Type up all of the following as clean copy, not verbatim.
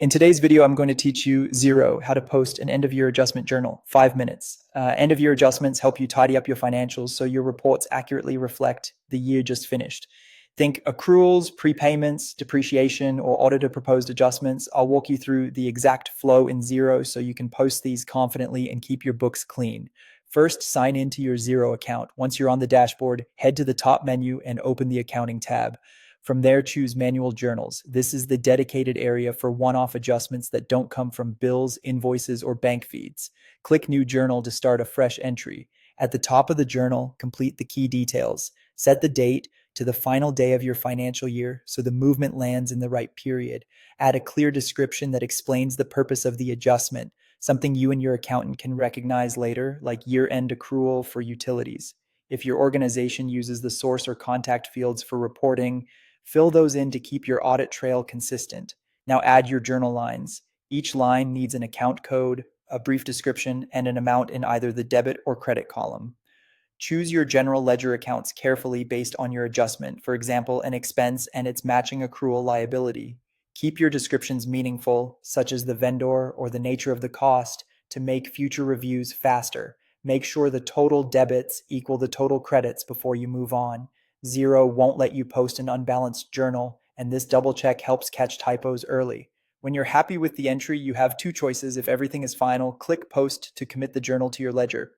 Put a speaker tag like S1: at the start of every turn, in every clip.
S1: In today's video, I'm going to teach you Xero, how to post an end-of-year adjustment journal, 5 minutes. End-of-year adjustments help you tidy up your financials so your reports accurately reflect the year just finished. Think accruals, prepayments, depreciation, or auditor proposed adjustments. I'll walk you through the exact flow in Xero so you can post these confidently and keep your books clean. First, sign into your Xero account. Once you're on the dashboard, head to the top menu and open the accounting tab. From there, choose Manual Journals. This is the dedicated area for one-off adjustments that don't come from bills, invoices, or bank feeds. Click New Journal to start a fresh entry. At the top of the journal, complete the key details. Set the date to the final day of your financial year so the movement lands in the right period. Add a clear description that explains the purpose of the adjustment, something you and your accountant can recognize later, like year-end accrual for utilities. If your organization uses the source or contact fields for reporting, fill those in to keep your audit trail consistent. Now add your journal lines. Each line needs an account code, a brief description, and an amount in either the debit or credit column. Choose your general ledger accounts carefully based on your adjustment, for example, an expense and its matching accrual liability. Keep your descriptions meaningful, such as the vendor or the nature of the cost, to make future reviews faster. Make sure the total debits equal the total credits before you move on. Xero won't let you post an unbalanced journal, and this double check helps catch typos early. When you're happy with the entry, you have two choices. If everything is final, click Post to commit the journal to your ledger.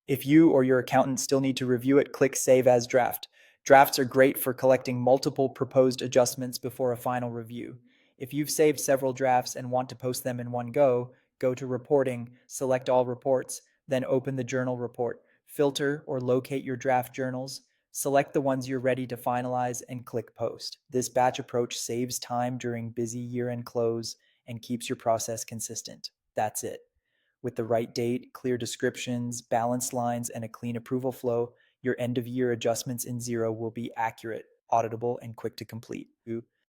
S1: If you or your accountant still need to review it, click Save as Draft. Drafts are great for collecting multiple proposed adjustments before a final review. If you've saved several drafts and want to post them in one go, go to Reporting, select All Reports, then open the journal report. Filter or locate your draft journals. Select the ones you're ready to finalize and click Post. This batch approach saves time during busy year-end close and keeps your process consistent. That's it. With the right date, clear descriptions, balanced lines, and a clean approval flow, your end-of-year adjustments in Xero will be accurate, auditable, and quick to complete.